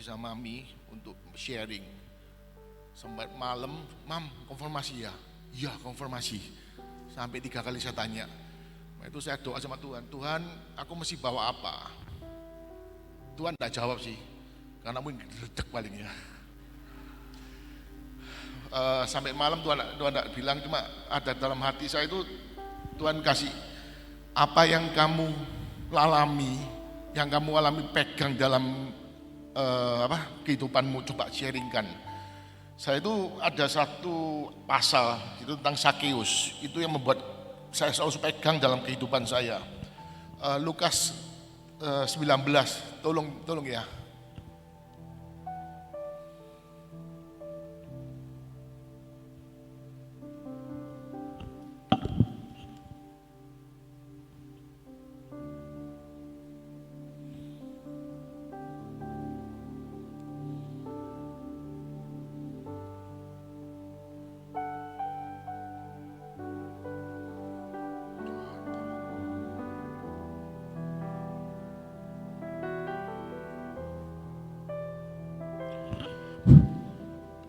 sama Mami untuk sharing. Sampai malam, Mam, konfirmasi ya? Iya, konfirmasi. Sampai 3 kali saya tanya. Nah, itu saya doa sama Tuhan, Tuhan aku mesti bawa apa? Tuhan tidak jawab sih, karena mungkin redek paling ya. Sampai malam Tuhan tidak bilang, cuma ada dalam hati saya itu Tuhan kasih apa yang kamu alami, yang kamu alami pegang dalam kehidupanmu, coba sharingkan. Saya itu ada satu pasal itu tentang Sakeus, itu yang membuat saya selalu pegang dalam kehidupan saya. Lukas 19, tolong ya.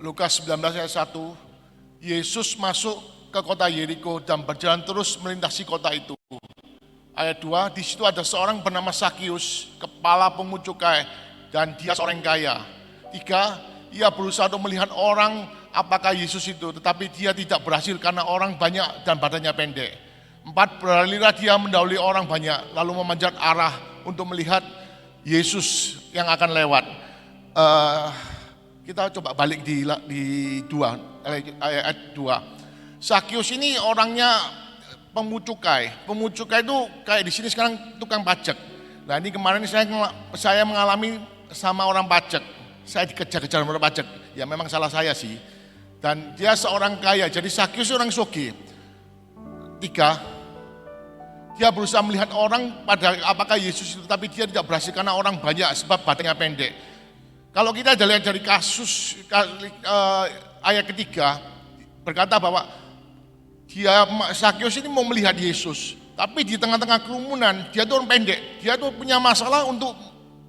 Lukas 19 ayat 1, Yesus masuk ke kota Yeriko dan berjalan terus melintasi kota itu. Ayat 2, di situ ada seorang bernama Sakeus, kepala pungut cukai, dan dia seorang kaya. 3, ia berusaha untuk melihat orang apakah Yesus itu, tetapi dia tidak berhasil karena orang banyak dan badannya pendek. 4, berlarilah dia mendahului orang banyak, lalu memanjat arah untuk melihat Yesus yang akan lewat. Kita coba balik di 2, ayat 2. Sakeus ini orangnya pemungut cukai. Pemungut cukai itu kayak di sini sekarang tukang pajak. Nah ini kemarin saya mengalami sama orang pajak. Saya dikejar-kejar orang pajak. Ya memang salah saya sih. Dan dia seorang kaya. Jadi Sakeus orang sugih. 3, dia berusaha melihat orang pada apakah Yesus itu, tapi dia tidak berhasil karena orang banyak sebab badannya pendek. Kalau kita lihat dari kasus ayat ketiga berkata bahwa Sakeus ini mau melihat Yesus, tapi di tengah-tengah kerumunan dia itu orang pendek, dia itu punya masalah untuk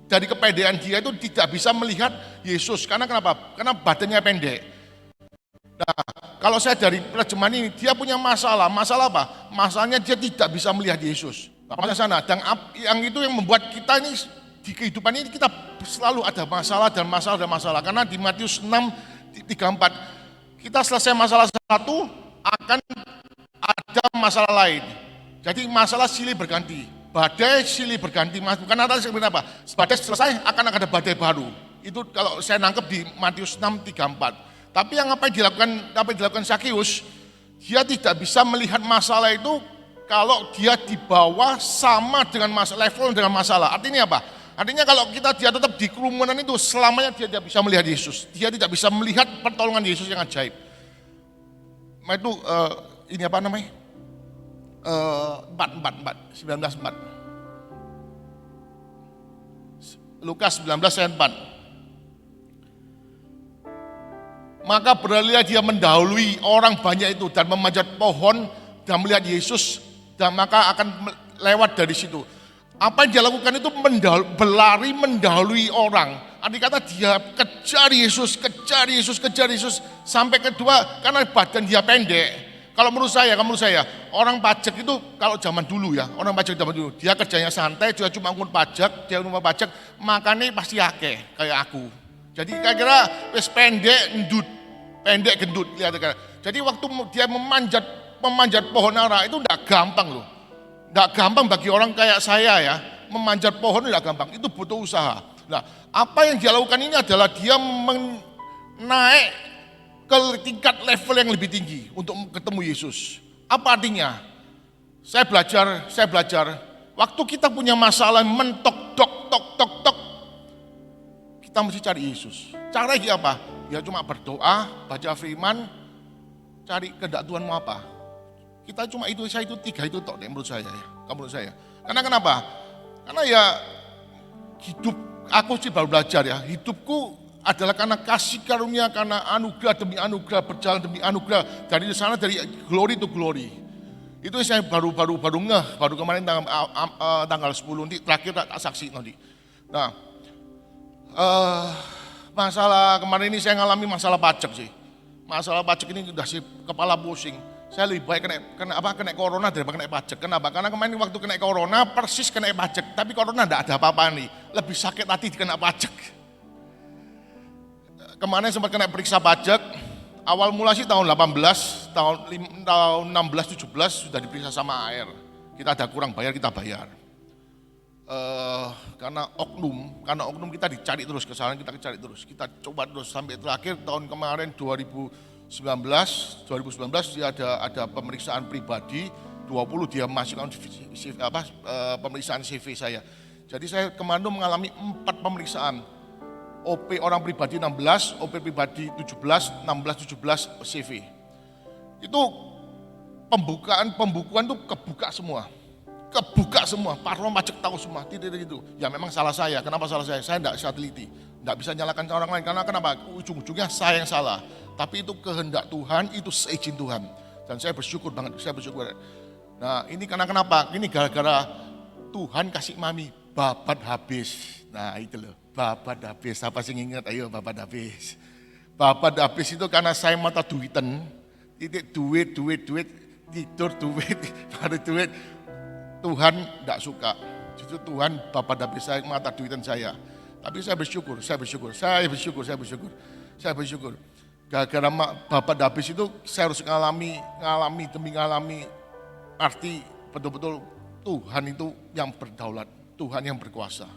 dari kepedean dia itu tidak bisa melihat Yesus. Karena kenapa? Karena badannya pendek. Nah, kalau saya dari terjemahan ini dia punya masalah apa? Masalahnya dia tidak bisa melihat Yesus. Apa sana? Dan yang itu yang membuat kita ini di kehidupan ini kita selalu ada masalah dan masalah. Karena di Matius 6:34 kita selesai masalah satu akan ada masalah lain. Jadi masalah silih berganti, badai silih berganti. Bukan atas apa? Badai selesai akan ada badai baru. Itu kalau saya nangkep di Matius 6:34. Tapi apa yang dilakukan Sakeus, dia tidak bisa melihat masalah itu kalau dia di bawah sama dengan level dengan masalah. Artinya apa? Artinya kalau dia tetap di kerumunan itu, selamanya dia tidak bisa melihat Yesus. Dia tidak bisa melihat pertolongan Yesus yang ajaib. Nah itu ini apa namanya? 19 Lukas 19 ayat 4. Maka berlarilah dia mendahului orang banyak itu dan memanjat pohon dan melihat Yesus, dan maka akan lewat dari situ. Apa yang dia lakukan itu berlari mendahului orang. Arti kata dia kejar Yesus. Sampai kedua karena badan dia pendek. Kalau menurut saya, orang pajak itu kalau zaman dulu ya, dia kerjanya santai, dia cuma ngurus pajak, makannya pasti akeh kayak aku. Jadi kira-kira wis pendek gendut, lihat kan. Jadi waktu dia memanjat pohon ara itu enggak gampang loh. Tidak gampang bagi orang kayak saya ya, memanjat pohon tidak gampang, itu butuh usaha. Nah, apa yang dia lakukan ini adalah dia naik ke tingkat level yang lebih tinggi untuk ketemu Yesus. Apa artinya? Saya belajar, waktu kita punya masalah mentok, tok, kita mesti cari Yesus. Caranya apa? Ya cuma berdoa, baca firman, cari kehendak Tuhan mau apa. Kita cuma itu 3 itu tok menurut saya ya. Karena kenapa? Karena ya hidup aku sih baru belajar ya. Hidupku adalah karena kasih karunia, karena anugerah demi anugerah, berjalan demi anugerah. Dari sana dari glory to glory. Itu saya baru kemarin tanggal 10 nanti terakhir tak saksi nanti. Nah, Masalah kemarin ini saya ngalami masalah pajak sih. Masalah pajak ini udah sih kepala pusing. Saya lebih baik kena corona daripada kena pajak. Kenapa? Karena kemarin waktu kena corona persis kena pajak, tapi corona enggak ada apa-apa nih. Lebih sakit hati kena pajak. Kemarin sempat kena periksa pajak. Awal mula sih tahun 18, tahun 16, 17 sudah diperiksa sama AR. Kita ada kurang bayar, kita bayar. Karena oknum kita dicari terus, kesalahan kita cari terus. Kita coba terus sampai terakhir tahun kemarin 2019 dia ada pemeriksaan pribadi 20 dia masukkan pemeriksaan CV saya. Jadi saya kemarin mengalami 4 pemeriksaan. OP orang pribadi 16, OP pribadi 17, 16, 17 CV. Itu pembukuan tuh kebuka semua. Parno pajak tahu semua, tidak itu. Ya memang salah saya. Kenapa salah saya? Saya tidak bisa teliti, tidak bisa nyalakan orang lain. Karena kenapa? Ujung-ujungnya saya yang salah. Tapi itu kehendak Tuhan, itu seizin Tuhan. Dan saya bersyukur banget, saya bersyukur. Nah ini karena kenapa? Ini gara-gara Tuhan kasih mami babat habis. Nah itu loh, babat habis. Apa sih ingat? Ayo babat habis. Babat habis itu karena saya mata duitan. Duit, tidur duit, baru duit. Tuhan tidak suka. Justru Tuhan bapak habis saya mata duitan saya. Tapi saya bersyukur. Gara-gara bapak habis itu saya harus ngalami demi ngalami arti betul-betul Tuhan itu yang berdaulat, Tuhan yang berkuasa.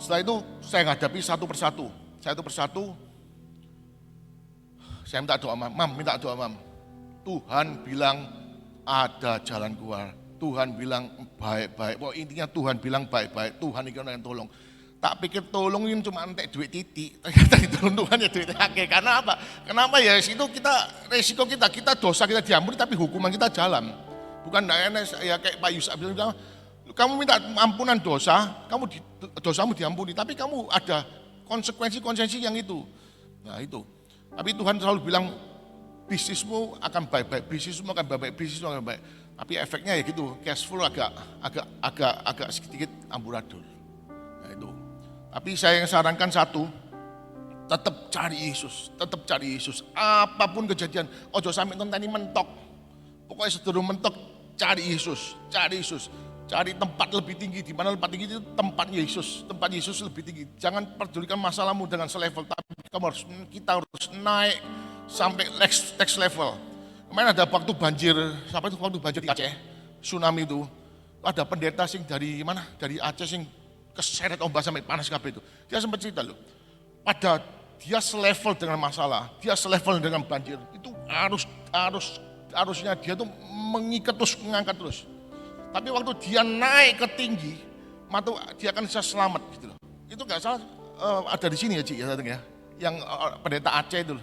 Setelah itu saya hadapi satu persatu. Saya minta doa, Mam. Tuhan bilang ada jalan keluar. Tuhan bilang baik-baik. Intinya Tuhan bilang baik-baik. Tuhan itu yang tolong. Tak pikir tolong ini cuma entek duit titik. Ternyata ditolong Tuhan ya duit akeh. Karena apa? Kenapa ya? Itu resiko kita dosa kita diampuni tapi hukuman kita jalan. Bukan ya kayak Pak Yusuf bilang, kamu minta ampunan dosa, dosamu diampuni, tapi kamu ada konsekuensi yang itu. Nah itu. Tapi Tuhan selalu bilang bisnismu akan baik-baik. Tapi efeknya ya gitu, cash flow agak sedikit amburadul. Nah itu. Tapi saya yang sarankan satu, tetap cari Yesus. Apapun kejadian, ojo sampai tentang mentok. Pokoknya sedurung mentok, cari Yesus. Cari tempat lebih tinggi, di mana tempat tinggi itu tempat Yesus lebih tinggi. Jangan pedulikan masalahmu dengan selevel, tapi kita harus naik sampai next level. Kemarin ada waktu banjir di Aceh, tsunami itu. Ada pendeta sing dari mana? Dari Aceh sing keseret ombak sampai panas kabeh itu. Dia sempat cerita loh. Pada dia selevel dengan masalah, dia selevel dengan banjir. Itu harusnya dia tuh mengikat terus, mengangkat terus. Tapi waktu dia naik ke tinggi, dia akan bisa selamat gitu loh. Itu nggak salah, ada di sini ya Ci ya, yang pendeta Aceh itu.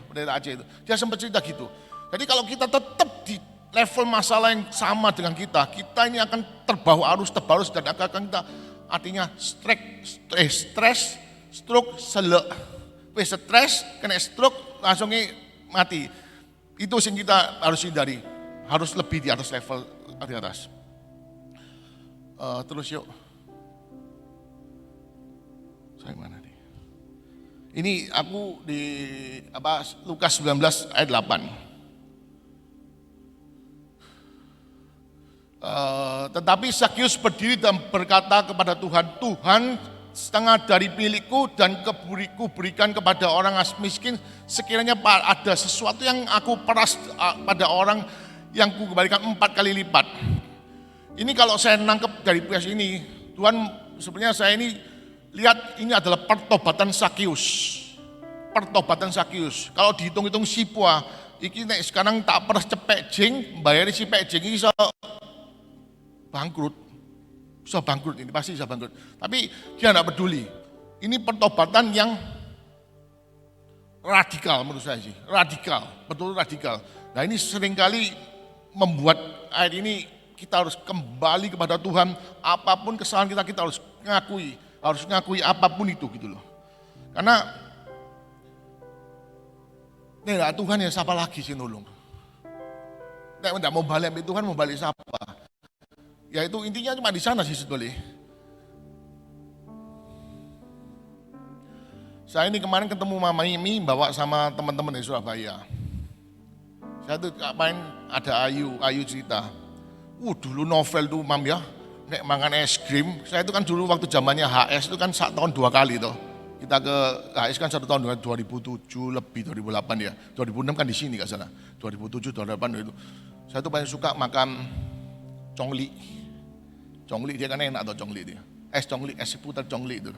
Dia sempat cerita gitu. Jadi kalau kita tetap di level masalah yang sama dengan kita ini akan terbawa arus dan akan kita artinya stres, stroke, selek. Stres, kena stroke, langsungnya mati. Itu yang kita harus hindari, harus lebih di atas level di atas. Terus yuk, saya mana nih? Ini aku di Lukas 19 ayat 8. Tetapi Zakius berdiri dan berkata kepada Tuhan, setengah dari milikku dan keburiku berikan kepada orang miskin, sekiranya ada sesuatu yang aku peras pada orang yang ku kembalikan 4 kali lipat. Ini kalau saya nangkep dari puas ini, Tuhan sebenarnya saya ini lihat ini adalah pertobatan Zakius. Kalau dihitung-hitung sipua, ini sekarang tak pernah cepet jeng, bayar si pek jeng ini bisa bangkrut ini pasti bisa bangkrut. Tapi dia tidak peduli. Ini pertobatan yang radikal menurut saya sih, betul radikal. Nah ini seringkali membuat ayat ini kita harus kembali kepada Tuhan. Apapun kesalahan kita harus ngakui apapun itu gitu loh. Karena Tuhan ya siapa lagi sih nolong? Tidak mau balik Tuhan, mau balik siapa? Ya itu intinya cuma di sana sih sebetulnya. Saya ini kemarin ketemu Mama Imi bawa sama teman-teman dari Surabaya. Saya tuh main ada Ayu cerita. Dulu novel tuh Mam ya, nek makan es krim. Saya itu kan dulu waktu zamannya HS itu kan 1 tahun 2 kali toh. Kita ke HS kan 1 tahun 2007 lebih 2008 ya. 2006 kan di sini nggak salah. 2007 2008 itu. Saya tuh paling suka makan congli. Congli dia kan enak tuh congli dia. Es congli, es seputar congli itu.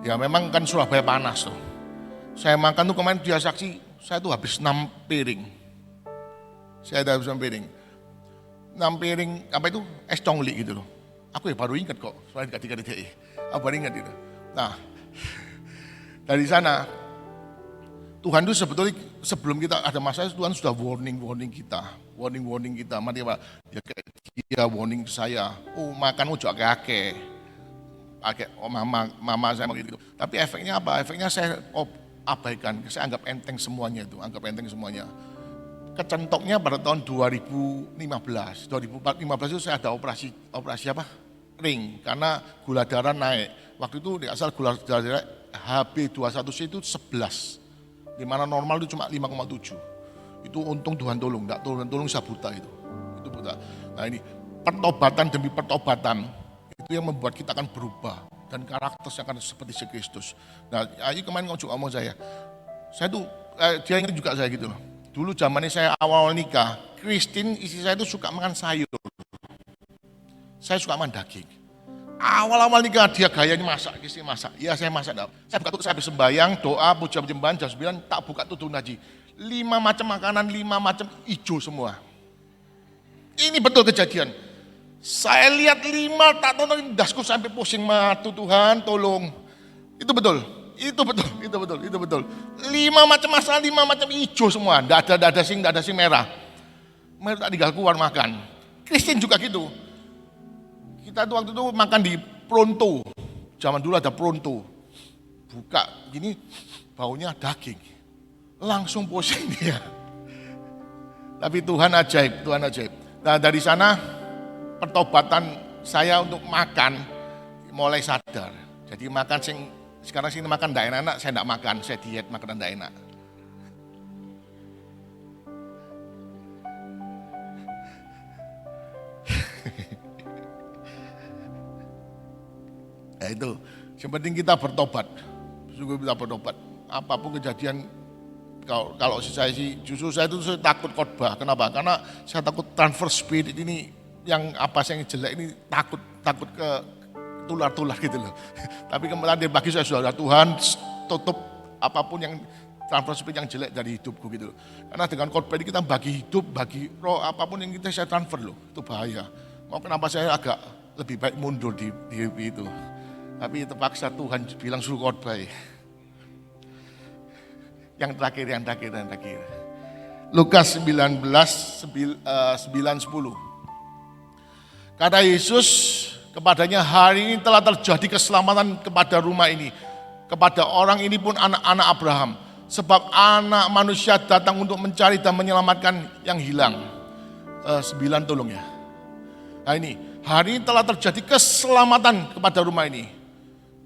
Ya memang kan Surabaya panas tuh. Saya makan tuh kemarin dia saksi, saya tuh habis 6 piring. Saya udah habis 6 piring. 6 piring apa itu es congli gitu loh. Aku ya baru ingat kok, soalnya dikasih DI. Aku baru ingat itu. Nah, dari sana Tuhan itu sebetulnya sebelum kita ada masalah Tuhan sudah warning kita. Mari Pak, ya kayak dia warning saya. Makan ojo akeh-akeh. Mama saya begitu. Tapi efeknya apa? Efeknya saya abaikan, saya anggap enteng semuanya itu, Kecentoknya pada tahun 2015 itu saya ada operasi apa? Ring, karena gula darah naik. Waktu itu di asal gula darah HB21C itu 11, di mana normal itu cuma 5,7. Itu untung Tuhan tolong, enggak tolong saya buta itu buta. Nah ini pertobatan demi pertobatan itu yang membuat kita akan berubah dan karakternya akan seperti Kristus. Nah, Ayu kemarin ngomong saya tuh dia ingat juga saya gitu loh. Dulu zamannya saya awal nikah, Christine istri saya itu suka makan sayur. Saya suka makan daging. Awal-awal nikah dia gayanya masak, Christine masak. Iya saya masak. Saya buka tutup, saya habis sembahyang, doa, puja penyembahan jam 9, tak buka tutup naji. 5 macam makanan, 5 macam hijau semua. Ini betul kejadian. Saya lihat 5 tak tahu dasku sampai pusing matu, Tuhan tolong. Itu betul. 5 macam masalah, 5 macam hijau semua. Tidak ada sing merah. Mereka tak tinggal keluar makan. Christine juga gitu. Kita tuh waktu itu makan di Pronto. Zaman dulu ada Pronto. Buka gini baunya daging. Langsung pusing dia. Tapi Tuhan ajaib. Nah dari sana pertobatan saya untuk makan mulai sadar. Jadi makan sekarang sini makan tidak enak, saya tidak makan, saya diet makanan tidak enak. Ya itu, yang penting kita bertobat, sungguh kita bertobat. Apapun kejadian, kalau saya sih, justru saya itu takut khotbah. Kenapa? Karena saya takut transfer spirit ini, yang apa yang jelek ini takut ke tular-tular gitu loh. Tapi kemudian bagi saya sudah Tuhan tutup apapun yang transfer spirit yang jelek dari hidupku gitu loh. Karena dengan khotbah ini kita bagi hidup, bagi roh, apapun yang kita saya transfer loh, itu bahaya. Mau kenapa saya agak lebih baik mundur di itu. Tapi terpaksa Tuhan bilang suruh khotbah. Yang terakhir. Lukas 19:9-10. Kata Yesus kepadanya, hari ini telah terjadi keselamatan kepada rumah ini. Kepada orang ini pun anak-anak Abraham. Sebab anak manusia datang untuk mencari dan menyelamatkan yang hilang. 9 tolong ya. Nah ini, hari ini telah terjadi keselamatan kepada rumah ini.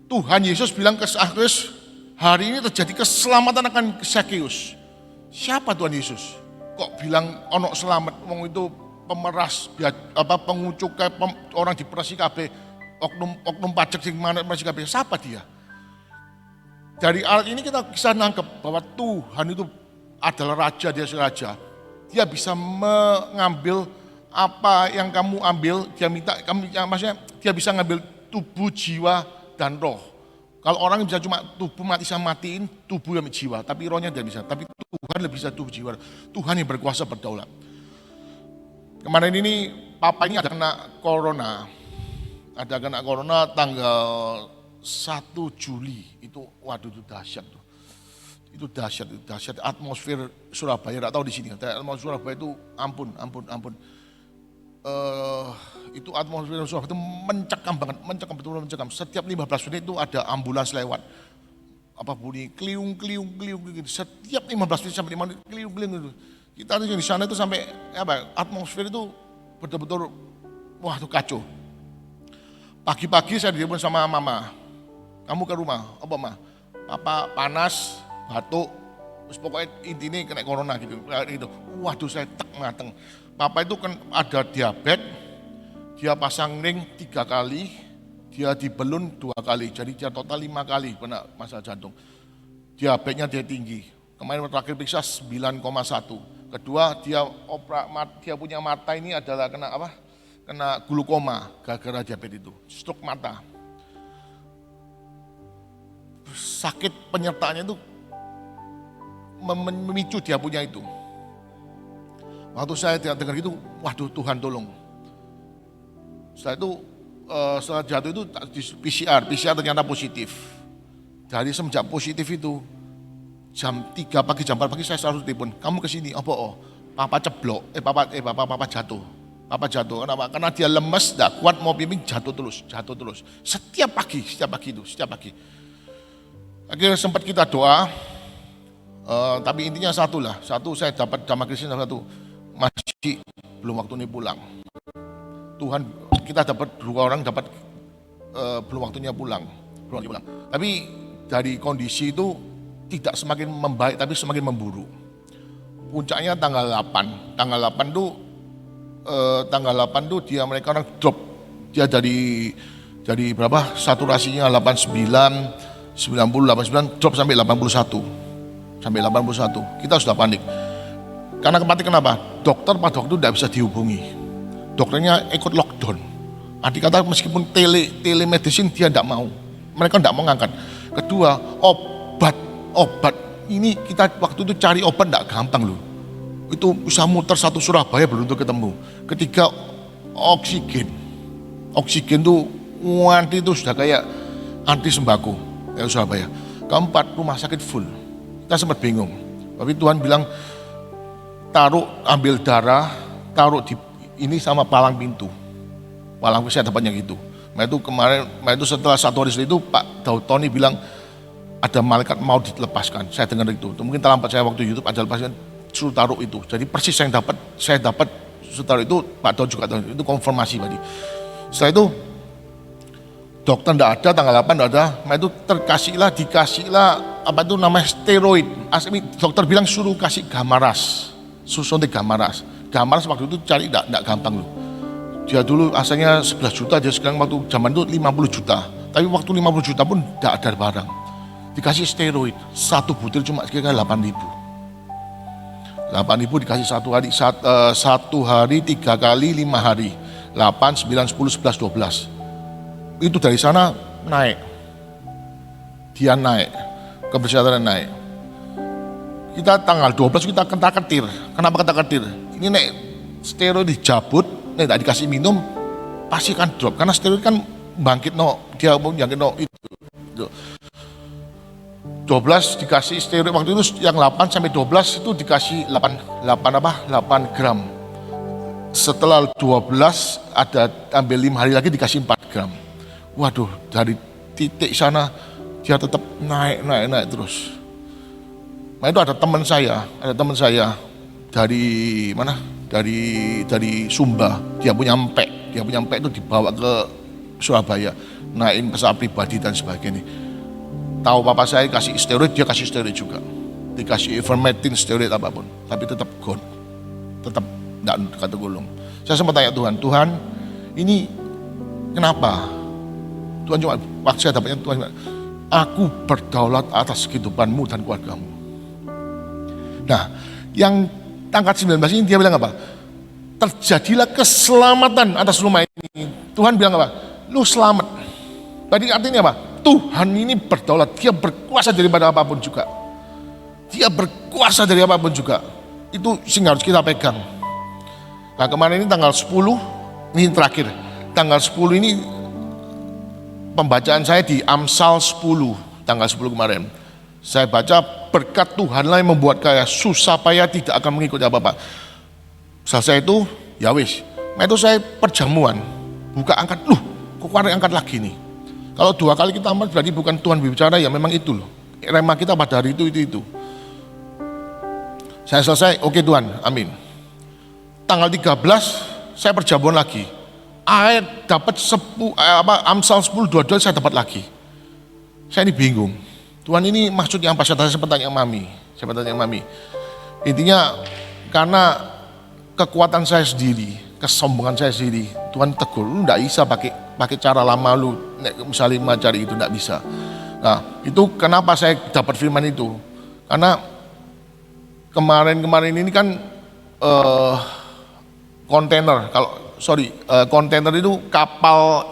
Tuhan Yesus bilang ke Zakheus, hari ini terjadi keselamatan akan Zakheus. Siapa Tuhan Yesus? Kok bilang onok selamat? Wong itu pemeras, pengucuk orang diperasi kabeh, oknum pajak sing mana perasi kabeh. Siapa dia? Dari alat ini kita bisa nangkep bahwa Tuhan itu adalah raja, dia raja. Dia bisa mengambil apa yang kamu ambil, dia minta maksudnya dia bisa ngambil tubuh, jiwa dan roh. Kalau orang bisa cuma tubuh bisa matiin, tubuh yang jiwa, tapi rohnya tidak bisa. Tapi Tuhan lebih bisa tubuh jiwa. Tuhan yang berkuasa berdaulat. Kemarin ini papa ini ada kena corona. Tanggal 1 Juli. Itu waduh itu dahsyat tuh. Itu dahsyat. Atmosfer Surabaya, enggak tahu di sini. Atmosfer Surabaya itu ampun. Itu atmosfer Surabaya itu mencekam banget, betul-betul mencekam. Setiap 15 menit itu ada ambulans lewat. Apa bunyi kliung gitu. Setiap 15 menit sampai 5 menit kliung gitu. Kita di sana itu sampai atmosfer itu betul-betul wah itu kacau. Pagi-pagi saya ditelepon sama mama. Kamu ke rumah, apa Ma? Papa panas, batuk, terus pokoknya intinya kena corona gitu. Waduh saya tek mateng. Papa itu kan ada diabetes, dia pasang ring 3 kali, dia dibelun 2 kali, jadi dia total 5 kali kena masalah jantung. Diabetesnya dia tinggi, kemarin terakhir periksa 9,1. Kedua dia punya mata ini adalah kena apa? Kena glukoma gara-gara diabetes itu, stroke mata. Sakit penyertaannya itu memicu dia punya itu. Waktu saya dengar gitu, waduh Tuhan tolong. Setelah itu, setelah jatuh itu PCR ternyata positif. Dari semenjak positif itu, jam 3 pagi, jam 4 pagi saya selalu telepon, kamu kesini, papa ceblok, papa jatuh. Papa jatuh, kenapa? Karena dia lemes, tidak kuat mau pimpin, jatuh terus. Setiap pagi itu. Akhirnya sempat kita doa, tapi intinya satu saya dapat Dhamma Krisna, satu, masih belum waktunya pulang. Tuhan, kita dapat 2 orang belum waktunya pulang. Tapi dari kondisi itu tidak semakin membaik, tapi semakin memburuk. Puncaknya tanggal 8 tuh mereka orang drop. Dia dari berapa? Saturasinya 89, 90, 89 drop sampai 81. Kita sudah panik. Karena kenapa? Dokter itu tidak bisa dihubungi. Dokternya ikut lockdown. Arti kata meskipun telemedicine dia tidak mau. Mereka tidak mau ngangkat. Kedua, obat ini kita waktu itu cari obat tidak gampang loh. Itu bisa muter satu Surabaya belum tentu ketemu. Ketiga, oksigen tuh anti itu sudah kayak anti sembako kayak Surabaya. Keempat, rumah sakit full. Kita sempat bingung. Tapi Tuhan bilang ambil darah, taruh di ini sama palang pintu. Saya dapatnya gitu. Itu setelah 1 hari itu Pak Daud Tony bilang ada malaikat mau dilepaskan. Saya dengar itu. Mungkin terlambat saya waktu YouTube ada lepaskan, suruh taruh itu. Jadi persis saya dapat suruh taruh itu, Pak Daud juga taruh itu, konfirmasi tadi. Setelah itu dokter enggak ada, tanggal 8 enggak ada. Itu dikasihlah apa itu namanya steroid. Dokter bilang suruh kasih gamaras. Suntik gamaras. Gamaras waktu itu cari enggak gampang loh. Dia dulu asalnya 11 juta, dia sekarang waktu zaman itu 50 juta. Tapi waktu 50 juta pun enggak ada barang. Dikasih steroid, 1 butir cuma sekitar 8.000. 8.000 dikasih 1 hari, 1 hari 3 kali 5 hari. 8, 9, 10, 11, 12. Itu dari sana naik. Dia naik, kebersihannya naik. Kita tanggal 12 kita ketar-ketir. Kenapa ketar-ketir? Ini naik steroid dijabut, tidak dikasih minum, pasti kan drop. Karena steroid kan bangkit dia mau bangkit itu. 12 dikasih steroid waktu itu yang 8 sampai 12 itu dikasih 8 gram. Setelah 12 ada ambil 5 hari lagi dikasih 4 gram. Waduh, dari titik sana dia tetap naik terus. Nah itu ada teman saya dari mana? Dari Sumba. Dia punya empek itu dibawa ke Surabaya, naikin pesawat pribadi dan sebagainya. Tahu papa saya kasih steroid, dia kasih steroid juga. Dikasih ivermectin, steroid apapun, tapi tetap gone. Tetap enggak kata gulung. Saya sempat tanya Tuhan, ini kenapa? Tuhan cuma waktu saya dapatnya Tuhan, aku berdaulat atas kehidupanmu dan keluargamu. Nah, yang tanggal 19 ini dia bilang apa? Terjadilah keselamatan atas rumah ini. Tuhan bilang apa? Lu selamat. Berarti artinya apa? Tuhan ini berdaulat, dia berkuasa daripada apapun juga. Dia berkuasa dari apapun juga. Itu sing harus kita pegang. Nah kemarin ini tanggal 10, ini terakhir. Tanggal 10 ini pembacaan saya di Amsal 10, tanggal 10 kemarin. Saya baca berkat Tuhanlah yang membuat kaya, susah payah tidak akan mengikuti apa-apa. Selesai itu, ya wis. Nah itu saya perjamuan, buka angkat, kok kemarin angkat lagi nih. Kalau 2 kali kita amat berarti bukan Tuhan berbicara, ya memang itu loh. Rema kita pada hari itu. Saya selesai, oke Tuhan, amin. Tanggal 13 saya perjamuan lagi. Ayat dapat Amsal 10, 22 saya dapat lagi. Saya ini bingung. Tuhan ini maksudnya apa? Saya tanya Mami. Intinya karena kekuatan saya sendiri, kesombongan saya sendiri, Tuhan tegur, lu enggak bisa pakai cara lama lu, misalnya mencari itu enggak bisa. Nah, itu kenapa saya dapat firman itu? Karena kemarin ini kan kontainer itu kapal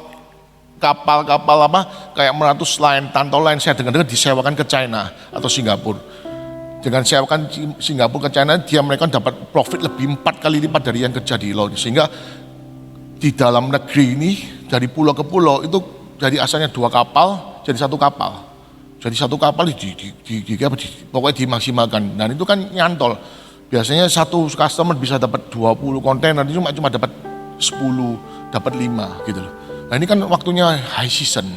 apa kayak 100 line, Tanto Line saya dengar disewakan ke China atau Singapura. Dengan sewakan Singapura ke China, mereka dapat profit lebih 4 kali lipat dari yang kerja di laut. Sehingga di dalam negeri ini dari pulau ke pulau itu dari asalnya 2 kapal jadi 1 kapal. Jadi 1 kapal pokoknya dimaksimalkan. Dan itu kan nyantol. Biasanya satu customer bisa dapat 20 kontainer, cuma dapat 10, dapat 5 gitu loh. Nah ini kan waktunya high season.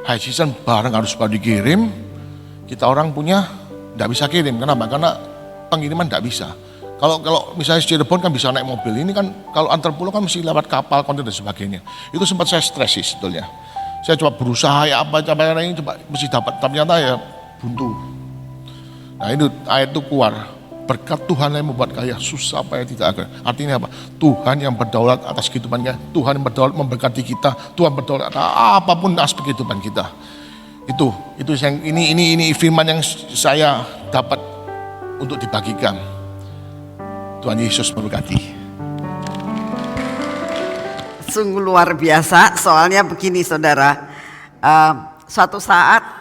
High season barang harus pada dikirim. Kita orang punya tidak bisa kirim. Kenapa? Karena pengiriman tidak bisa. Kalau misalnya Cirebon kan bisa naik mobil. Ini kan kalau antar pulau kan mesti lewat kapal, kontainer dan sebagainya. Itu sempat saya stres sih sebetulnya. Saya coba berusaha ya apa ini coba mesti dapat. Tapi ternyata ya buntu. Nah itu ayat itu keluar. Berkat Tuhan yang membuat kaya, susah payah tidak akan. Artinya apa? Tuhan yang berdaulat atas kehidupan kita, Tuhan yang berdaulat memberkati kita, Tuhan berdaulat atas apapun aspek kehidupan kita. Itu yang ini firman yang saya dapat untuk dibagikan. Tuhan Yesus memberkati. Sungguh luar biasa. Soalnya begini saudara, suatu saat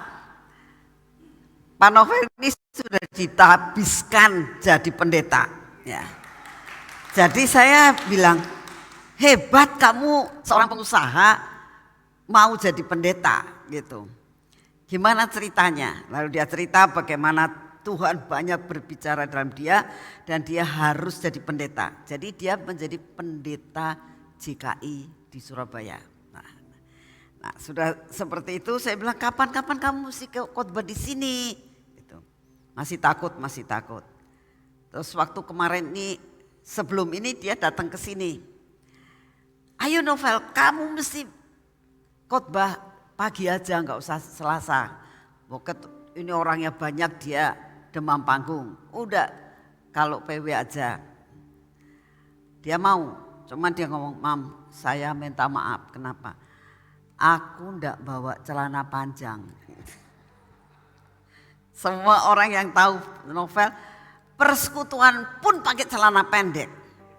Pak Novel ini sudah ditabiskan jadi pendeta. Ya. Jadi saya bilang, hebat kamu seorang pengusaha mau jadi pendeta gitu. Gimana ceritanya? Lalu dia cerita bagaimana Tuhan banyak berbicara dalam dia dan dia harus jadi pendeta. Jadi dia menjadi pendeta JKI di Surabaya. Nah sudah seperti itu saya bilang kapan-kapan kamu mesti khotbah di sini. Gitu. Masih takut. Terus waktu kemarin ini sebelum ini dia datang ke sini. Ayo Novel, kamu mesti khotbah pagi aja, nggak usah Selasa. Ini orangnya banyak, dia demam panggung. Udah kalau PW aja. Dia mau, cuman dia ngomong, Mam saya minta maaf, kenapa? Aku ndak bawa celana panjang. Semua orang yang tahu Novel, persekutuan pun pakai celana pendek.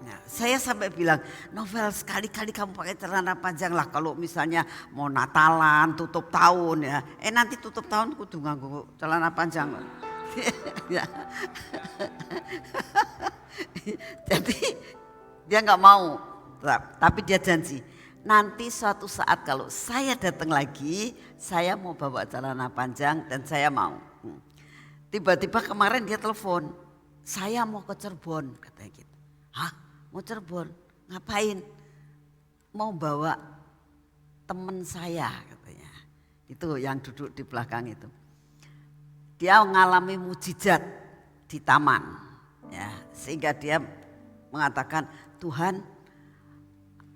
Nah, saya sampai bilang, Novel sekali-kali kamu pakai celana panjang lah kalau misalnya mau Natalan, tutup tahun ya. Nanti tutup tahun kudu nganggo celana panjang. Jadi dia nggak mau, tapi dia janji. Nanti suatu saat kalau saya datang lagi, saya mau bawa celana panjang dan saya mau. Tiba-tiba kemarin dia telepon, saya mau ke Cirebon katanya gitu. Hah? Mau Cirebon? Ngapain? Mau bawa teman saya katanya. Itu yang duduk di belakang itu. Dia mengalami mujizat di taman. Ya, sehingga dia mengatakan, Tuhan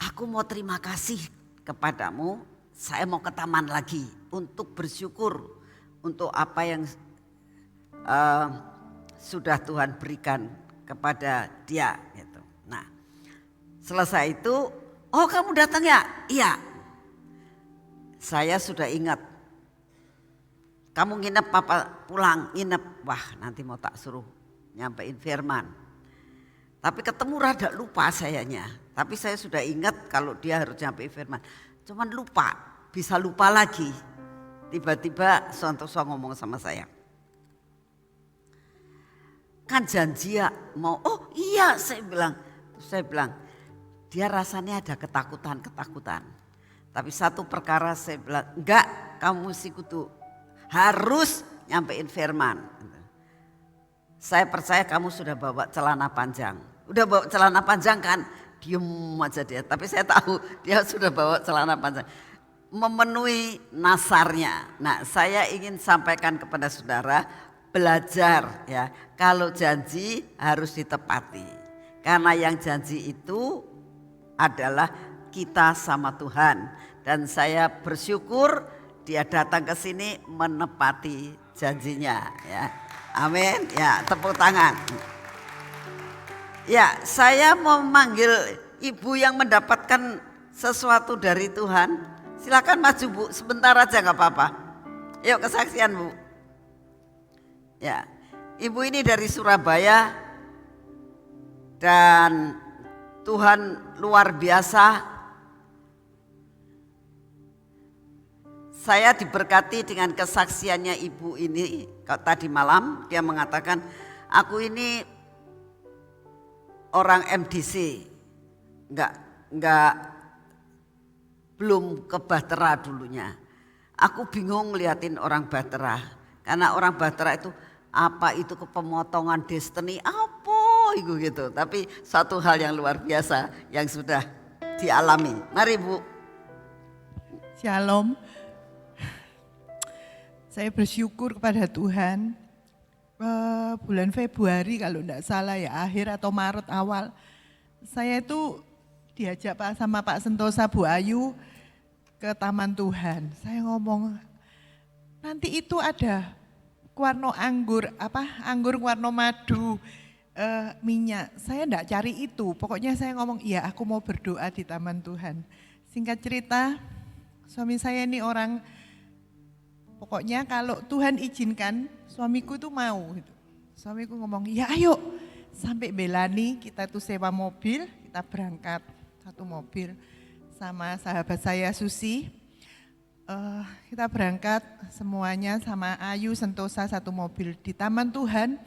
aku mau terima kasih kepadamu, saya mau ke taman lagi untuk bersyukur untuk apa yang sudah Tuhan berikan kepada dia. Gitu. Nah selesai itu, oh kamu datang ya? Iya. Saya sudah ingat. Kamu nginep apa pulang? Nginep. Wah nanti mau tak suruh nyampein firman. Tapi ketemu rada lupa sayanya. Tapi saya sudah ingat kalau dia harus nyampein firman. Cuman lupa, bisa lupa lagi. Tiba-tiba Santoso ngomong sama saya. Kan janji ya mau, oh iya saya bilang. Terus saya bilang, dia rasanya ada ketakutan. Tapi satu perkara saya bilang, enggak kamu mesti kudu harus nyampein firman. Saya percaya kamu sudah bawa celana panjang. Udah bawa celana panjang kan? Diem aja dia. Tapi saya tahu dia sudah bawa celana panjang. Memenuhi nasarnya. Nah saya ingin sampaikan kepada saudara, belajar ya. Kalau janji harus ditepati. Karena yang janji itu adalah kita sama Tuhan. Dan saya bersyukur dia datang ke sini menepati janjinya ya. Amin. Ya, tepuk tangan. Ya, saya mau manggil ibu yang mendapatkan sesuatu dari Tuhan. Silakan maju Bu, sebentar aja nggak apa-apa. Yuk kesaksian Bu. Ya, ibu ini dari Surabaya dan Tuhan luar biasa. Saya diberkati dengan kesaksiannya ibu ini. Tadi malam dia mengatakan, aku ini orang MDC, belum ke Bahtera dulunya. Aku bingung ngeliatin orang Bahtera, karena orang Bahtera itu apa itu kepemotongan destiny apa itu gitu. Tapi satu hal yang luar biasa yang sudah dialami. Mari Bu. Shalom. Saya bersyukur kepada Tuhan. Bulan Februari kalau tidak salah ya, akhir atau Maret awal, saya itu diajak sama Pak Sentosa Bu Ayu ke Taman Tuhan. Saya ngomong, nanti itu ada warna anggur, anggur warna madu, minyak. Saya enggak cari itu, pokoknya saya ngomong, iya aku mau berdoa di Taman Tuhan. Singkat cerita, suami saya ini orang, pokoknya kalau Tuhan izinkan, suamiku itu mau. Gitu. Suamiku ngomong, ya ayo, sampai Belani kita tuh sewa mobil, kita berangkat satu mobil sama sahabat saya Susi. Kita berangkat semuanya sama Ayu, Sentosa satu mobil di Taman Tuhan.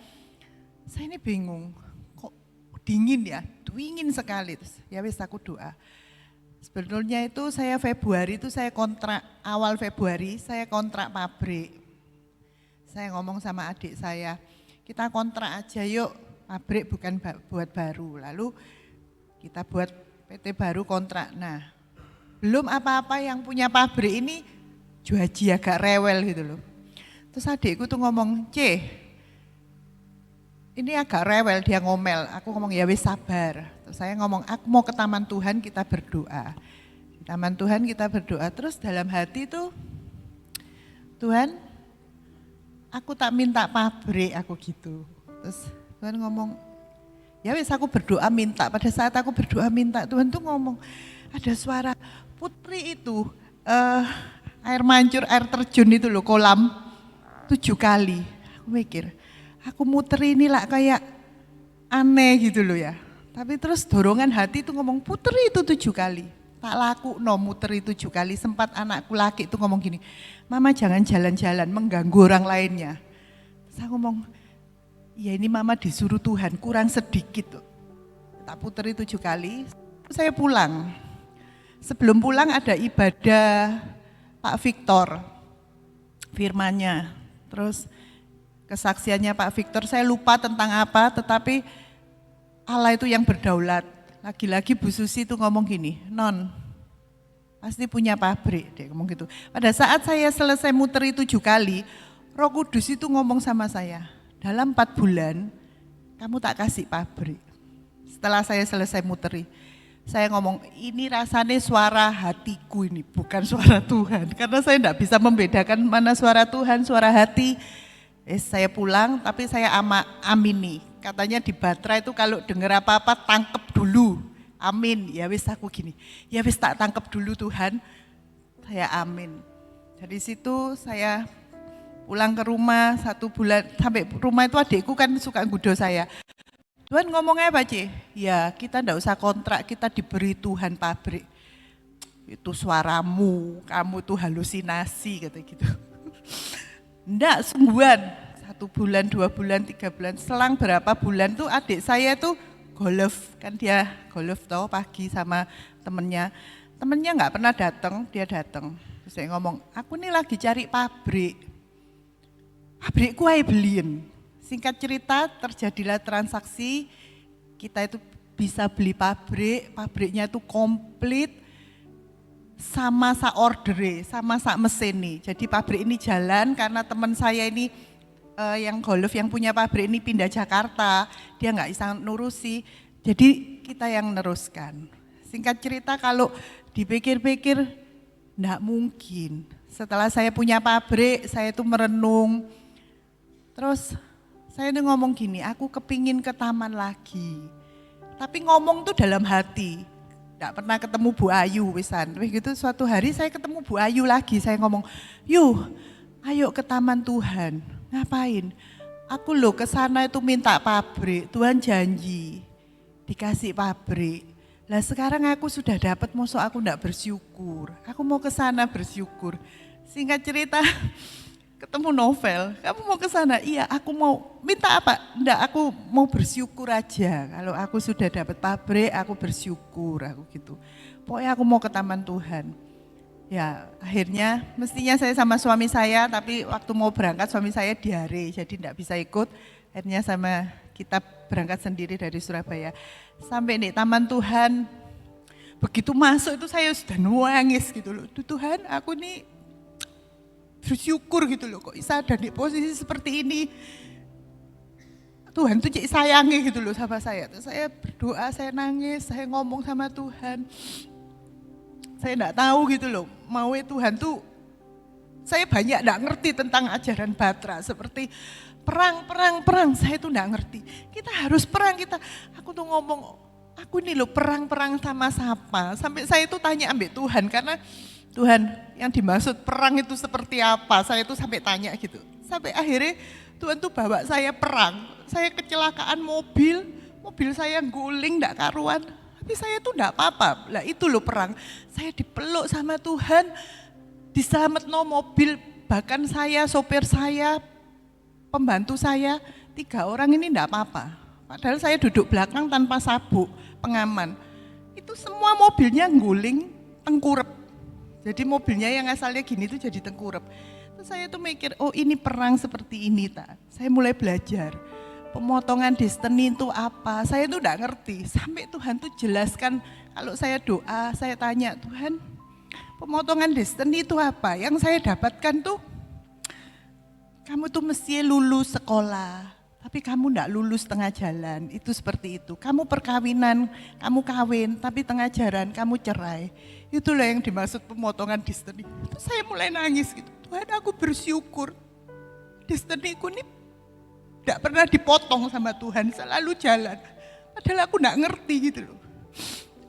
Saya ini bingung, kok dingin ya, dingin sekali. Terus, ya wis aku doa. Sebetulnya itu saya Februari itu saya kontrak, awal Februari saya kontrak pabrik. Saya ngomong sama adik saya, kita kontrak aja yuk, pabrik bukan buat baru. Lalu kita buat PT baru kontrak. Nah, belum apa-apa yang punya pabrik ini Juaji agak rewel gitu loh. Terus adikku tuh ngomong, ini agak rewel, dia ngomel. Aku ngomong ya wis sabar. Terus saya ngomong, aku mau ke Taman Tuhan kita berdoa. Di Taman Tuhan kita berdoa. Terus dalam hati tuh, Tuhan, aku tak minta pabrik, aku gitu. Terus Tuhan ngomong, ya wis aku berdoa minta. Pada saat aku berdoa minta, Tuhan tuh ngomong, ada suara putri itu, air mancur, air terjun itu loh, kolam 7 kali. Aku mikir, aku muter ini lah kayak aneh gitu loh ya. Tapi terus dorongan hati itu ngomong putri itu 7 kali. Tak laku no muter itu 7 kali. Sempat anakku laki itu ngomong gini, mama jangan jalan-jalan mengganggu orang lainnya. Saya ngomong, ya ini mama disuruh Tuhan kurang sedikit. Tak puter itu 7 kali, saya pulang. Sebelum pulang ada ibadah Pak Victor, firmannya. Terus kesaksiannya Pak Victor, saya lupa tentang apa, tetapi Allah itu yang berdaulat. Lagi-lagi Bu Susi itu ngomong gini, non, pasti punya pabrik, dia ngomong gitu. Pada saat saya selesai muter itu 7 kali, Roh Kudus itu ngomong sama saya, dalam 4 bulan kamu tak kasih pabrik. Setelah saya selesai muteri, saya ngomong ini rasanya suara hatiku ini, bukan suara Tuhan. Karena saya enggak bisa membedakan mana suara Tuhan, suara hati. Saya pulang tapi saya amini. Katanya di Batra itu kalau dengar apa-apa tangkep dulu. Amin. Ya wis aku gini. Ya wis tak tangkep dulu Tuhan. Saya amin. Dari situ saya pulang ke rumah 1 bulan. Sampai rumah itu adikku kan suka gudo saya. Tuhan ngomongnya apa Ci? Ya kita enggak usah kontrak, kita diberi Tuhan pabrik. Itu suaramu, kamu tuh halusinasi kata gitu. Enggak, sungguhan. 1 bulan, 2 bulan, 3 bulan, selang berapa bulan tuh adik saya tuh golf. Kan dia golf tau pagi sama temennya. Temennya enggak pernah datang, dia datang. Terus saya ngomong, aku nih lagi cari pabrik. Pabrikku aja beliin. Singkat cerita terjadilah transaksi, kita itu bisa beli pabrik, pabriknya itu komplit, sama sa ordere, sama sa mesin. Jadi pabrik ini jalan karena teman saya ini yang golf yang punya pabrik ini pindah Jakarta, dia nggak bisa nurusi, jadi kita yang neruskan. Singkat cerita kalau dipikir-pikir, enggak mungkin. Setelah saya punya pabrik, saya itu merenung, Terus saya tuh ngomong gini, aku kepingin ke taman lagi. Tapi ngomong tuh dalam hati. Nggak pernah ketemu Bu Ayu wisan. Terus gitu suatu hari saya ketemu Bu Ayu lagi, saya ngomong, "Yuh, ayo ke taman Tuhan." Ngapain? Aku loh ke sana itu minta pabrik, Tuhan janji dikasih pabrik. Lah sekarang aku sudah dapat, mosok aku enggak bersyukur. Aku mau ke sana bersyukur. Singkat cerita, ketemu Novel, kamu mau ke sana? Iya, aku mau minta apa? Enggak, aku mau bersyukur aja. Kalau aku sudah dapat pabrik, aku bersyukur, aku gitu. Pokoknya aku mau ke taman Tuhan. Ya, akhirnya mestinya saya sama suami saya, tapi waktu mau berangkat suami saya diare, jadi enggak bisa ikut. Akhirnya sama kita berangkat sendiri dari Surabaya. Sampai di taman Tuhan, begitu masuk itu saya sudah nangis gitu loh. Tuhan, aku nih bersyukur gitu loh, kok bisa ada di posisi seperti ini. Tuhan tuh cik sayangi gitu loh sama saya. Terus saya berdoa, saya nangis, saya ngomong sama Tuhan. Saya enggak tahu gitu loh, mau Tuhan tuh, saya banyak enggak ngerti tentang ajaran Batra, seperti perang, saya tuh enggak ngerti. Kita harus perang, aku tuh ngomong, aku nih loh perang sama siapa, sampai saya tuh tanya ambil Tuhan, karena Tuhan yang dimaksud perang itu seperti apa, saya tuh sampai tanya gitu. Sampai akhirnya Tuhan tuh bawa saya perang, saya kecelakaan mobil saya guling enggak karuan. Tapi saya tuh enggak apa-apa, lah itu loh perang. Saya dipeluk sama Tuhan, diselamat no mobil, bahkan saya, sopir saya, pembantu saya, 3 orang ini enggak apa-apa. Padahal saya duduk belakang tanpa sabuk, pengaman. Itu semua mobilnya guling, tengkurep. Jadi mobilnya yang asalnya gini tuh jadi tengkurep. Terus saya tuh mikir, oh ini perang seperti ini tak. Saya mulai belajar. Pemotongan destiny itu apa, saya tuh enggak ngerti. Sampai Tuhan tuh jelaskan, kalau saya doa, saya tanya, Tuhan, pemotongan destiny itu apa? Yang saya dapatkan tuh, kamu tuh mesti lulus sekolah, tapi kamu enggak lulus tengah jalan, itu seperti itu. Kamu perkawinan, kamu kawin, tapi tengah jalan kamu cerai. Itulah yang dimaksud pemotongan destiny. Terus saya mulai nangis gitu, Tuhan aku bersyukur, destiny-ku ini enggak pernah dipotong sama Tuhan, selalu jalan. Padahal aku enggak ngerti gitu loh.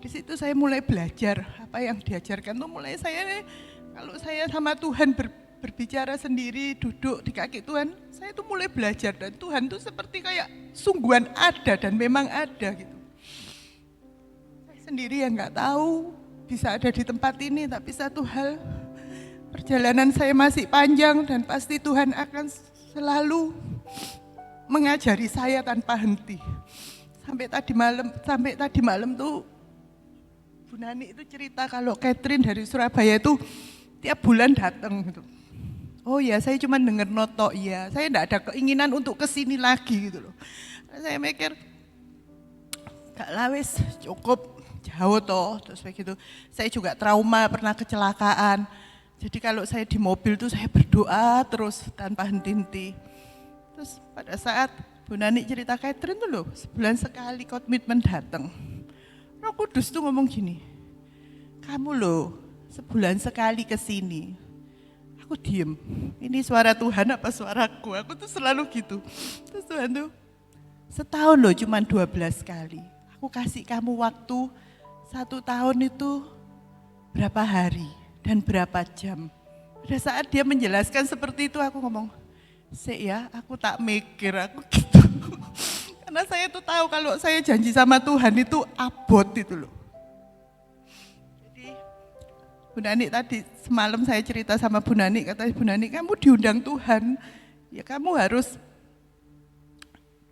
Di situ saya mulai belajar apa yang diajarkan tuh, mulai saya kalau saya sama Tuhan berbicara sendiri, duduk di kaki Tuhan, saya tuh mulai belajar dan Tuhan tuh seperti kayak sungguhan ada dan memang ada gitu. Saya sendiri yang enggak tahu bisa ada di tempat ini, tapi satu hal, perjalanan saya masih panjang dan pasti Tuhan akan selalu mengajari saya tanpa henti. Sampai tadi malam tuh Bu Nani itu cerita kalau Catherine dari Surabaya itu tiap bulan datang gitu. Oh ya, saya cuma dengar noto ya. Saya enggak ada keinginan untuk kesini lagi gitu loh. Saya mikir gak lawes cukup jauh toh, terus begitu. Saya juga trauma, pernah kecelakaan. Jadi kalau saya di mobil tuh saya berdoa terus tanpa henti-henti. Terus pada saat Bu Nani cerita Catherine tuh loh, sebulan sekali komitmen datang. Roh Kudus tuh ngomong gini, kamu loh sebulan sekali ke sini. Aku diem, ini suara Tuhan apa suaraku? Aku tuh selalu gitu. Terus Tuhan tuh, setahun loh cuman 12 kali. Aku kasih kamu waktu 1 tahun itu berapa hari dan berapa jam. Pada saat dia menjelaskan seperti itu aku ngomong, Sik ya, aku tak mikir, aku gitu. Karena saya tuh tahu kalau saya janji sama Tuhan itu abot itu loh. Jadi Bu Nani tadi semalam saya cerita sama Bu Nani, kata Bu Nani, kamu diundang Tuhan, ya kamu harus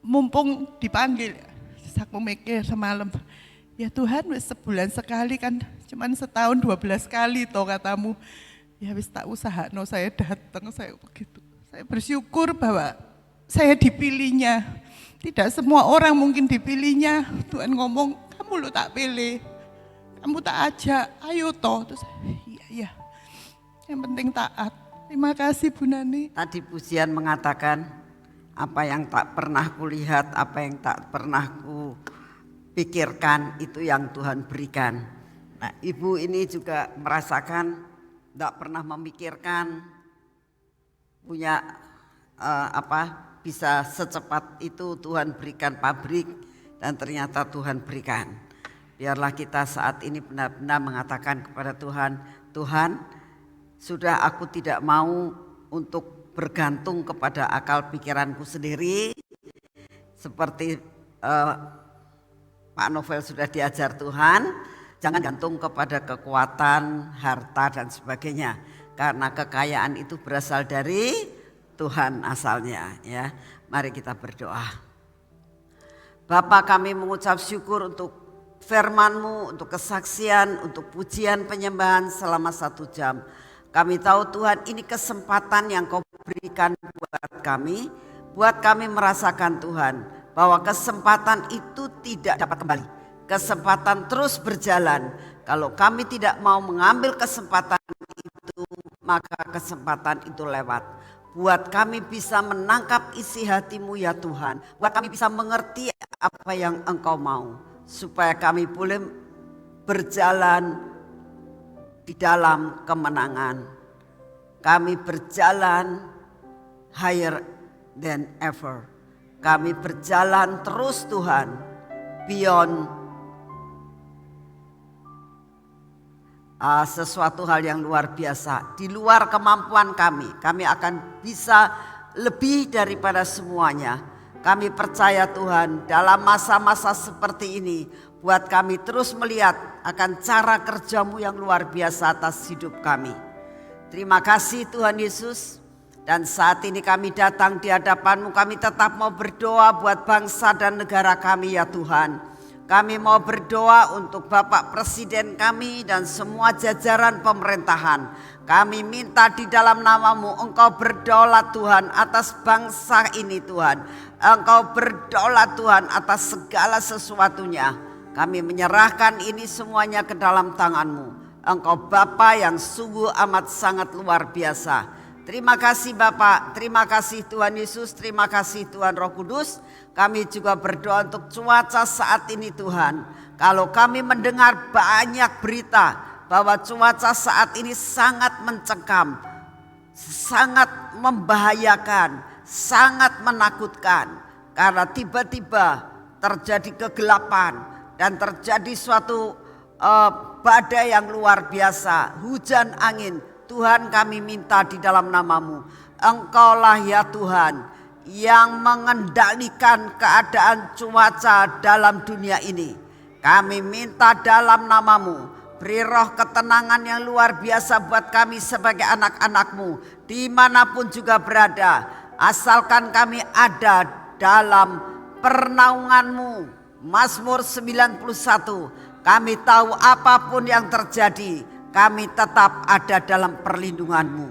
mumpung dipanggil. Terus aku mikir semalam, ya Tuhan sebulan sekali kan, cuman setahun 12 kali toh katamu. Ya wis tak usahakno saya datang, saya begitu. Saya bersyukur bahwa saya dipilihnya. Tidak semua orang mungkin dipilihnya. Tuhan ngomong, kamu lo tak pilih. Kamu tak ajak, ayo toh. Terus iya. Yang penting taat. Terima kasih Bu Nani. Tadi pujian mengatakan, apa yang tak pernah kulihat, apa yang tak pernah kupikirkan, itu yang Tuhan berikan. Nah, Ibu ini juga merasakan, tidak pernah memikirkan, punya bisa secepat itu Tuhan berikan pabrik, dan ternyata Tuhan berikan. Biarlah kita saat ini benar-benar mengatakan kepada Tuhan, Tuhan, sudah aku tidak mau untuk bergantung kepada akal pikiranku sendiri. Seperti Pak Novel sudah diajar Tuhan, jangan gantung kepada kekuatan, harta dan sebagainya. Karena kekayaan itu berasal dari Tuhan asalnya, ya. Mari kita berdoa. Bapa, kami mengucap syukur untuk firman-Mu, untuk kesaksian, untuk pujian penyembahan selama 1 jam. Kami tahu Tuhan, ini kesempatan yang Kau berikan buat kami merasakan Tuhan, bahwa kesempatan itu tidak dapat kembali. Kesempatan terus berjalan. Kalau kami tidak mau mengambil kesempatan itu, maka kesempatan itu lewat. Buat kami bisa menangkap isi hati-Mu ya Tuhan. Buat kami bisa mengerti apa yang Engkau mau. Supaya kami boleh berjalan di dalam kemenangan. Kami berjalan higher than ever. Kami berjalan terus Tuhan, beyond sesuatu hal yang luar biasa. Di luar kemampuan kami akan bisa lebih daripada semuanya. Kami percaya Tuhan, dalam masa-masa seperti ini, buat kami terus melihat akan cara kerja-Mu yang luar biasa atas hidup kami. Terima kasih Tuhan Yesus. Dan saat ini kami datang di hadapan-Mu, kami tetap mau berdoa buat bangsa dan negara kami ya Tuhan. Kami mau berdoa untuk Bapak Presiden kami dan semua jajaran pemerintahan. Kami minta di dalam nama-Mu, Engkau berdaulat Tuhan atas bangsa ini Tuhan. Engkau berdaulat Tuhan atas segala sesuatunya. Kami menyerahkan ini semuanya ke dalam tangan-Mu. Engkau Bapa yang sungguh amat sangat luar biasa. Terima kasih Bapak, terima kasih Tuhan Yesus, terima kasih Tuhan Roh Kudus. Kami juga berdoa untuk cuaca saat ini Tuhan. Kalau kami mendengar banyak berita bahwa cuaca saat ini sangat mencekam, sangat membahayakan, sangat menakutkan. Karena tiba-tiba terjadi kegelapan dan terjadi suatu badai yang luar biasa, hujan angin. Tuhan, kami minta di dalam nama-Mu, Engkaulah ya Tuhan yang mengendalikan keadaan cuaca dalam dunia ini. Kami minta dalam nama-Mu, beri roh ketenangan yang luar biasa buat kami sebagai anak-anak-Mu dimanapun juga berada. Asalkan kami ada dalam pernaungan-Mu. Mazmur 91, kami tahu apapun yang terjadi, kami tetap ada dalam perlindungan-Mu.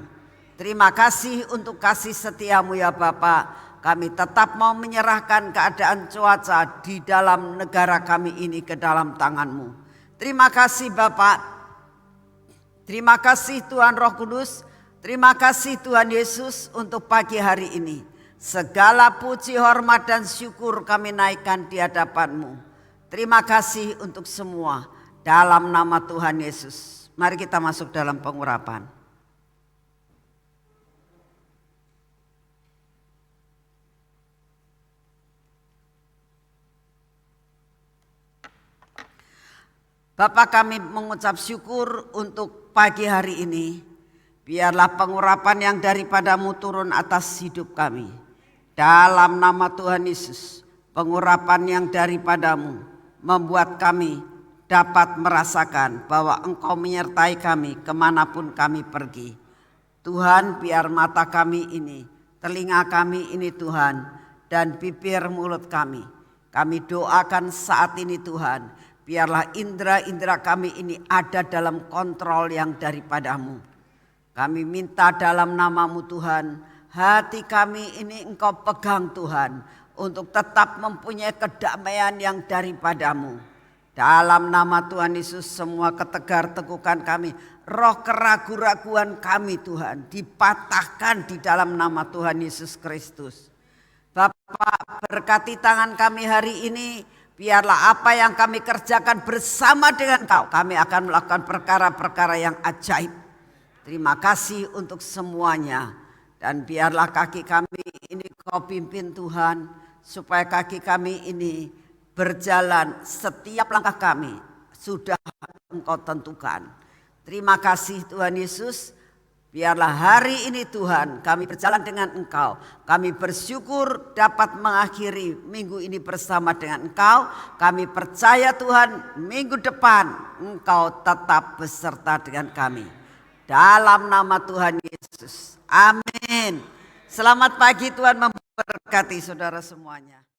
Terima kasih untuk kasih setia-Mu ya Bapa. Kami tetap mau menyerahkan keadaan cuaca di dalam negara kami ini ke dalam tangan-Mu. Terima kasih Bapa. Terima kasih Tuhan Roh Kudus. Terima kasih Tuhan Yesus untuk pagi hari ini. Segala puji, hormat dan syukur kami naikkan di hadapan-Mu. Terima kasih untuk semua dalam nama Tuhan Yesus. Mari kita masuk dalam pengurapan. Bapa, kami mengucap syukur untuk pagi hari ini. Biarlah pengurapan yang daripada-Mu turun atas hidup kami. Dalam nama Tuhan Yesus, pengurapan yang daripada-Mu membuat kami dapat merasakan bahwa Engkau menyertai kami kemanapun kami pergi. Tuhan, biar mata kami ini, telinga kami ini Tuhan, dan bibir mulut kami doakan saat ini Tuhan, biarlah indera-indera kami ini ada dalam kontrol yang daripada-Mu. Kami minta dalam nama-Mu Tuhan, hati kami ini Engkau pegang Tuhan, untuk tetap mempunyai kedamaian yang daripada-Mu. Dalam nama Tuhan Yesus, semua ketegar-tegukan kami, roh keraguan-raguan kami Tuhan, dipatahkan di dalam nama Tuhan Yesus Kristus. Bapak, berkati tangan kami hari ini, biarlah apa yang kami kerjakan bersama dengan Kau, kami akan melakukan perkara-perkara yang ajaib. Terima kasih untuk semuanya, dan biarlah kaki kami ini Engkau pimpin Tuhan, supaya kaki kami ini berjalan setiap langkah kami sudah Engkau tentukan. Terima kasih Tuhan Yesus. Biarlah hari ini Tuhan kami berjalan dengan Engkau. Kami bersyukur dapat mengakhiri minggu ini bersama dengan Engkau. Kami percaya Tuhan minggu depan Engkau tetap beserta dengan kami. Dalam nama Tuhan Yesus. Amin. Selamat pagi, Tuhan memberkati saudara semuanya.